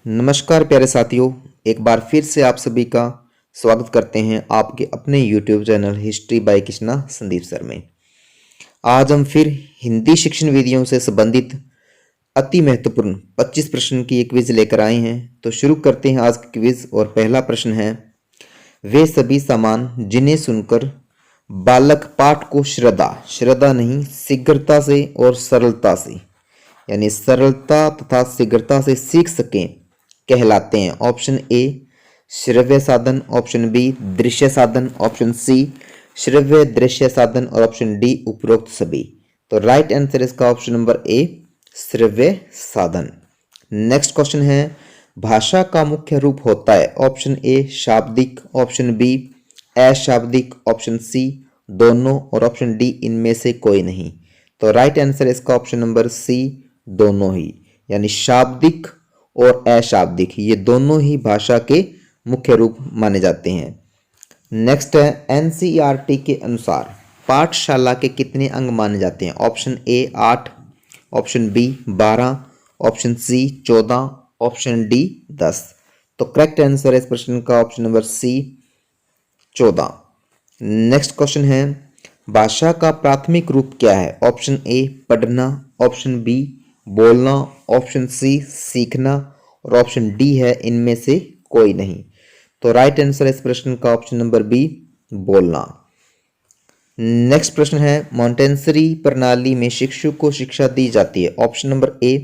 नमस्कार प्यारे साथियों, एक बार फिर से आप सभी का स्वागत करते हैं आपके अपने YouTube channel history by Krishna Sandeep sir में। आज हम फिर हिंदी शिक्षण विधियों से संबंधित अति महत्वपूर्ण 25 प्रश्न की एक क्विज लेकर आए हैं। तो शुरू करते हैं आज की क्विज। और पहला प्रश्न है, वे सभी सामान जिन्हें सुनकर बालक पाठ को श्रद्धा नहीं शीघ्रता से और सरलता से यानी सरलता तथा शीघ्रता से सीख सकें कहलाते हैं। ऑप्शन ए श्रव्य साधन, ऑप्शन बी दृश्य साधन, ऑप्शन सी श्रव्य दृश्य साधन और ऑप्शन डी उपरोक्त सभी। तो राइट आंसर इसका ऑप्शन नंबर ए श्रव्य साधन। नेक्स्ट क्वेश्चन है, भाषा का मुख्य रूप होता है। ऑप्शन ए शाब्दिक, ऑप्शन बी अशाब्दिक, ऑप्शन सी दोनों और ऑप्शन डी इनमें से कोई नहीं। तो राइट आंसर इसका ऑप्शन नंबर सी दोनों ही, यानी शाब्दिक और अशाब्दिक ये दोनों ही भाषा के मुख्य रूप माने जाते हैं। नेक्स्ट है, एनसीईआरटी के अनुसार पाठशाला के कितने अंग माने जाते हैं। Option A 8, option B 12, option C 14, option D 10। तो करेक्ट आंसर है इस प्रश्न का option number C 14। Next question है, भाषा का प्राथमिक रूप क्या है। ऑप्शन ए पढ़ना, ऑप्शन बी बोलना, ऑप्शन सी सीखना और ऑप्शन डी है इनमें से कोई नहीं। तो राइट आंसर इस प्रश्न का ऑप्शन नंबर बी बोलना। नेक्स्ट प्रश्न है, मॉन्टेसरी प्रणाली में शिक्षु को शिक्षा दी जाती है। ऑप्शन नंबर ए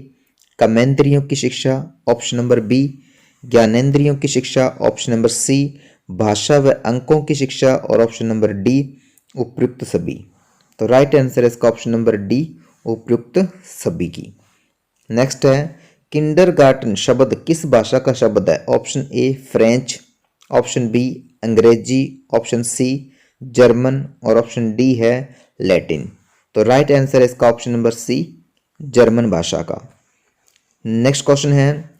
कर्मेंद्रियों की शिक्षा, ऑप्शन नंबर बी ज्ञानेंद्रियों की शिक्षा, ऑप्शन नंबर सी भाषा व अंकों की शिक्षा और ऑप्शन नंबर डी उपयुक्त सभी। तो राइट आंसर है इसका ऑप्शन नंबर डी उपयुक्त सभी की। नेक्स्ट है, किंडरगार्टन शब्द किस भाषा का शब्द है। Option A French, option B अंग्रेजी, ऑप्शन सी जर्मन और ऑप्शन डी है लैटिन। तो राइट आंसर है इसका ऑप्शन नंबर सी जर्मन भाषा का। नेक्स्ट क्वेश्चन है,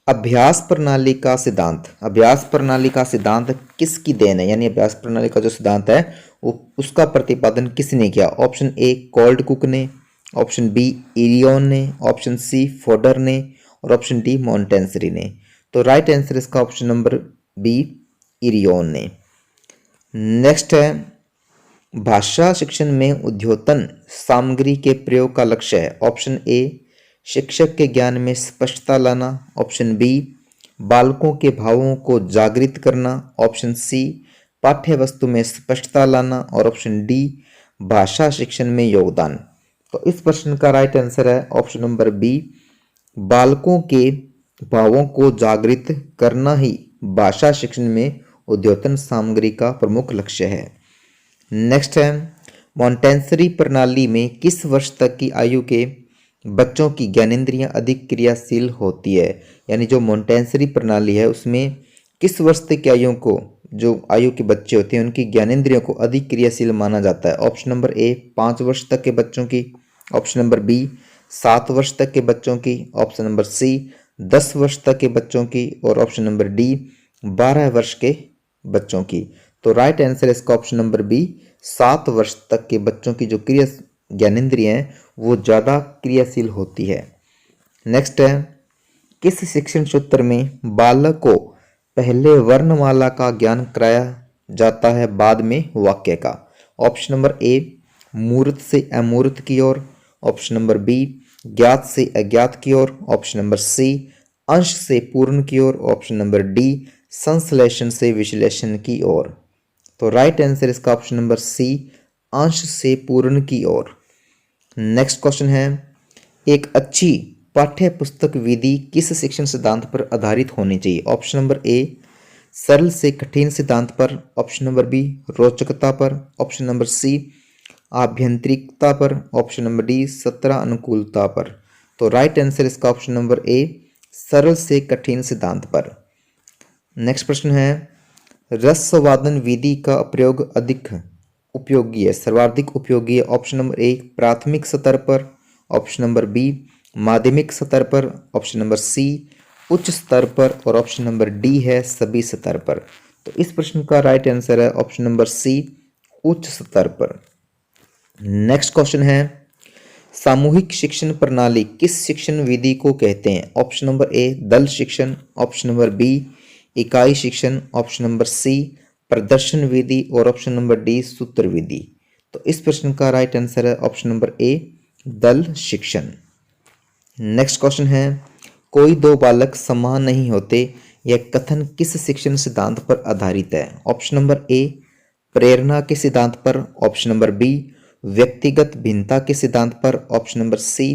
अभ्यास प्रणाली का सिद्धांत। अभ्यास प्रणाली का सिद्धांत किसकी देन है, यानी अभ्यास प्रणाली का जो सिद्धांत है उसका प्रतिपादन किसने किया। ऑप्शन ए कोल्ड कुक ने, ऑप्शन बी इरियन ने, ऑप्शन सी फोडर ने और ऑप्शन डी मॉन्टेसरी ने। तो राइट आंसर इसका ऑप्शन नंबर बी इरियन ने। नेक्स्ट है, भाषा शिक्षण में उद्योतन सामग्री के प्रयोग का लक्ष्य है। ऑप्शन ए शिक्षक के ज्ञान में स्पष्टता लाना, ऑप्शन बी बालकों के भावों को जागृत करना, ऑप्शन सी पाठ्य वस्तु में स्पष्टता लाना और ऑप्शन डी भाषा शिक्षण में योगदान। तो इस प्रश्न का राइट आंसर है ऑप्शन नंबर बी बालकों के भावों को जागृत करना ही भाषा शिक्षण में उद्योतन सामग्री का प्रमुख लक्ष्य है। नेक्स्ट है, मॉन्टेसरी प्रणाली में किस वर्ष तक की आयु के बच्चों की ज्ञानेंद्रियां अधिक क्रियाशील होती है। यानी जो मॉन्टेसरी प्रणाली है उसमें किस वर्ष तक की आयु को जो आयु के बच्चे होते हैं उनकी ज्ञानेंद्रियों को अधिक क्रियाशील माना जाता है। ऑप्शन नंबर ए 5 वर्ष तक के बच्चों की, ऑप्शन नंबर बी 7 वर्ष तक के बच्चों की, ऑप्शन नंबर सी 10 वर्ष तक के बच्चों की और ऑप्शन नंबर डी 12 वर्ष के बच्चों की। तो राइट आंसर इसका ऑप्शन नंबर बी 7 वर्ष तक के बच्चों की जो ज्ञानेंद्रियां हैं वो ज़्यादा क्रियाशील होती है। नेक्स्ट है, किस शिक्षण सूत्र में बालक को पहले वर्णमाला का ज्ञान कराया जाता है बाद में वाक्य का। ऑप्शन नंबर ए मूर्त से अमूर्त की ओर, ऑप्शन नंबर बी ज्ञात से अज्ञात की ओर, ऑप्शन नंबर सी अंश से पूर्ण की ओर, ऑप्शन नंबर डी संश्लेषण से विश्लेषण की ओर। तो राइट आंसर इसका ऑप्शन नंबर सी अंश से पूर्ण की ओर। नेक्स्ट क्वेश्चन है, एक अच्छी पाठ्य पुस्तक विधि किस शिक्षण सिद्धांत पर आधारित होनी चाहिए। ऑप्शन नंबर ए सरल से कठिन सिद्धांत पर, ऑप्शन नंबर बी रोचकता पर, ऑप्शन नंबर सी आभ्यंतरिकता पर, ऑप्शन नंबर डी सत्रह अनुकूलता पर। तो राइट आंसर इसका ऑप्शन नंबर ए सरल से कठिन सिद्धांत पर। नेक्स्ट प्रश्न है, रसवादन विधि का प्रयोग अधिक उपयोगी है, सर्वाधिक उपयोगी है। ऑप्शन नंबर ए प्राथमिक स्तर पर, ऑप्शन नंबर बी माध्यमिक स्तर पर, ऑप्शन नंबर सी उच्च स्तर पर और ऑप्शन नंबर डी है सभी स्तर पर। तो इस प्रश्न का राइट आंसर है ऑप्शन नंबर सी उच्च स्तर पर। नेक्स्ट क्वेश्चन है, सामूहिक शिक्षण प्रणाली किस शिक्षण विधि को कहते हैं? ऑप्शन नंबर ए दल शिक्षण, ऑप्शन नंबर बी इकाई शिक्षण, ऑप्शन नंबर सी प्रदर्शन विधि और ऑप्शन नंबर डी सूत्र विधि। तो इस प्रश्न का राइट आंसर है ऑप्शन नंबर ए दल शिक्षण। नेक्स्ट क्वेश्चन है, कोई दो बालक समान नहीं होते, यह कथन किस शिक्षण सिद्धांत पर आधारित है? ऑप्शन नंबर ए प्रेरणा के सिद्धांत पर, ऑप्शन नंबर बी व्यक्तिगत भिन्नता के सिद्धांत पर, ऑप्शन नंबर सी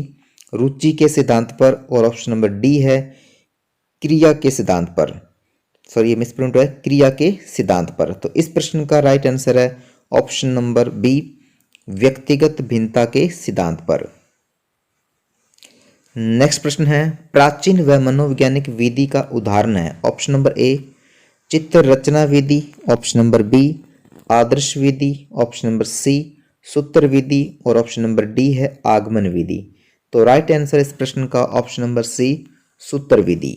रुचि के सिद्धांत पर और ऑप्शन नंबर डी है क्रिया के सिद्धांत पर। सॉरी ये मिसप्रिंट है, क्रिया के सिद्धांत पर। तो इस प्रश्न का राइट आंसर है ऑप्शन नंबर बी व्यक्तिगत भिन्नता के सिद्धांत पर। नेक्स्ट प्रश्न है, प्राचीन व मनोवैज्ञानिक विधि का उदाहरण है? ऑप्शन नंबर ए चित्र रचना विधि, ऑप्शन नंबर बी आदर्श विधि, ऑप्शन नंबर सी सूत्र विधि और ऑप्शन नंबर डी है आगमन विधि। तो राइट आंसर इस प्रश्न का ऑप्शन नंबर सी सूत्र विधि।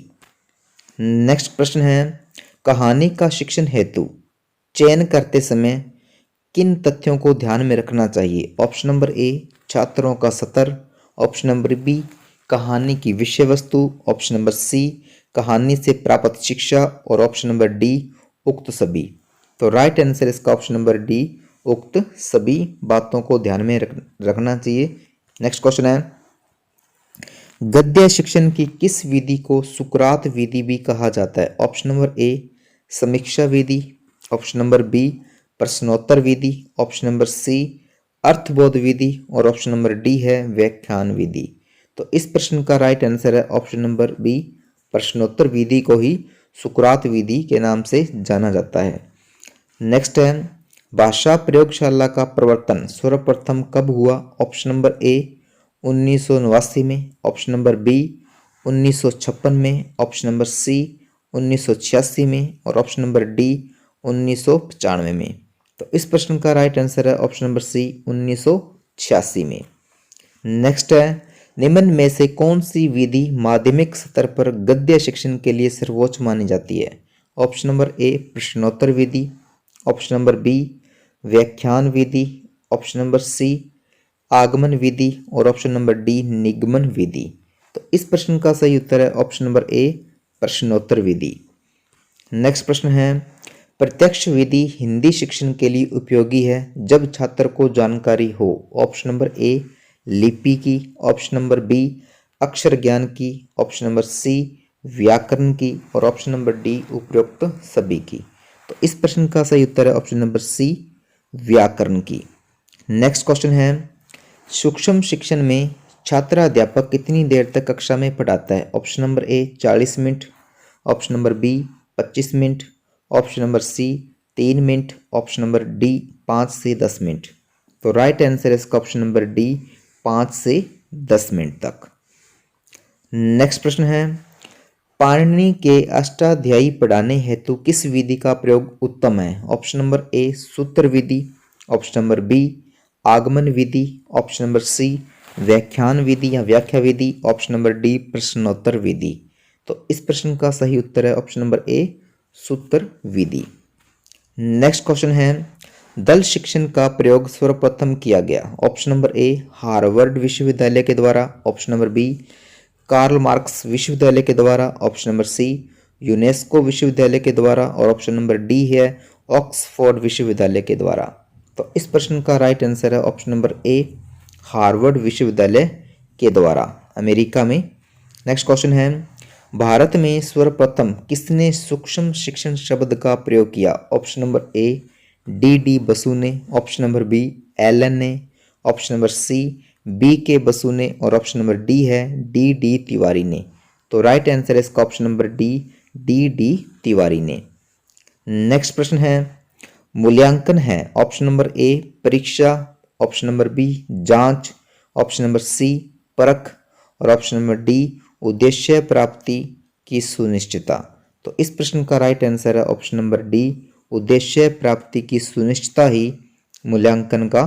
नेक्स्ट प्रश्न है, कहानी का शिक्षण हेतु चयन करते समय किन तथ्यों को ध्यान में रखना चाहिए? ऑप्शन नंबर ए छात्रों का स्तर, ऑप्शन नंबर बी कहानी की विषय वस्तु, ऑप्शन नंबर सी कहानी से प्राप्त शिक्षा और ऑप्शन नंबर डी उक्त सभी। तो राइट आंसर इसका ऑप्शन नंबर डी उक्त सभी बातों को ध्यान में रखना चाहिए। नेक्स्ट क्वेश्चन है, गद्य शिक्षण की किस विधि को सुकरात विधि भी कहा जाता है? ऑप्शन नंबर ए समीक्षा विधि, ऑप्शन नंबर बी प्रश्नोत्तर विधि, ऑप्शन नंबर सी अर्थबोध विधि और ऑप्शन नंबर डी है व्याख्यान विधि। तो इस प्रश्न का राइट आंसर है ऑप्शन नंबर बी प्रश्नोत्तर विधि को ही सुकरात विधि के नाम से जाना जाता है। नेक्स्ट है, भाषा प्रयोगशाला का प्रवर्तन सर्वप्रथम कब हुआ? ऑप्शन नंबर ए 1989 में, ऑप्शन नंबर बी 1956 में, ऑप्शन नंबर सी 1986 में और ऑप्शन नंबर डी 1995 में। तो इस प्रश्न का राइट आंसर है ऑप्शन नंबर सी 1986 में। नेक्स्ट है, निम्न में से कौन सी विधि माध्यमिक स्तर पर गद्य शिक्षण के लिए सर्वोच्च मानी जाती है? ऑप्शन नंबर ए प्रश्नोत्तर विधि, ऑप्शन नंबर बी व्याख्यान विधि, ऑप्शन नंबर सी आगमन विधि और ऑप्शन नंबर डी निगमन विधि। तो इस प्रश्न का सही उत्तर है ऑप्शन नंबर ए प्रश्नोत्तर विधि। नेक्स्ट प्रश्न है, प्रत्यक्ष विधि हिंदी शिक्षण के लिए उपयोगी है जब छात्र को जानकारी हो? ऑप्शन नंबर ए लिपि की, ऑप्शन नंबर बी अक्षर ज्ञान की, ऑप्शन नंबर सी व्याकरण की और ऑप्शन नंबर डी उपरोक्त सभी की। तो इस प्रश्न का सही उत्तर है ऑप्शन नंबर सी व्याकरण की। नेक्स्ट क्वेश्चन है, सूक्ष्म शिक्षण में छात्राध्यापक कितनी देर तक कक्षा में पढ़ाता है? Option number A 40 minute, option number B 25 minute, option number C 3 minute, option number D 5 से 10 मिनट। तो राइट आंसर है इसका ऑप्शन नंबर डी 5 से 10 मिनट तक। नेक्स्ट प्रश्न है, पाणिनि के अष्टाध्यायी पढ़ाने हेतु किस विधि का प्रयोग उत्तम है? ऑप्शन नंबर ए सूत्र विधि, ऑप्शन नंबर बी आगमन विधि, ऑप्शन नंबर सी व्याख्यान विधि या व्याख्या विधि, ऑप्शन नंबर डी प्रश्नोत्तर विधि। तो इस प्रश्न का सही उत्तर है ऑप्शन नंबर ए सूत्र विधि। नेक्स्ट क्वेश्चन है, दल शिक्षण का प्रयोग सर्वप्रथम किया गया? ऑप्शन नंबर ए हार्वर्ड विश्वविद्यालय के द्वारा, option number B Karl Marx विश्वविद्यालय के द्वारा, ऑप्शन नंबर सी यूनेस्को विश्वविद्यालय के द्वारा और ऑप्शन नंबर डी है ऑक्सफोर्ड विश्वविद्यालय के द्वारा। तो इस प्रश्न का राइट आंसर है ऑप्शन नंबर ए हार्वर्ड विश्वविद्यालय के द्वारा, अमेरिका में। नेक्स्ट क्वेश्चन है, भारत में सर्वप्रथम किसने सूक्ष्म शिक्षण शब्द का प्रयोग किया? Option number A D Basu ने, ऑप्शन नंबर बी एलन ने, ऑप्शन नंबर सी बी के बसु ने और ऑप्शन नंबर डी है डी तिवारी ने। तो राइट आंसर है इसका ऑप्शन नंबर डी तिवारी ने। नेक्स्ट प्रश्न है, मूल्यांकन है ऑप्शन नंबर ए परीक्षा, ऑप्शन नंबर बी जांच, ऑप्शन नंबर सी परख और ऑप्शन नंबर डी उद्देश्य प्राप्ति की सुनिश्चितता। तो इस प्रश्न का राइट आंसर है ऑप्शन नंबर डी उद्देश्य प्राप्ति की सुनिश्चितता ही मूल्यांकन का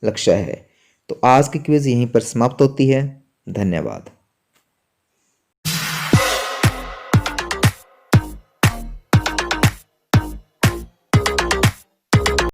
लक्ष्य है। तो आज की क्विज यहीं पर समाप्त होती है। धन्यवाद।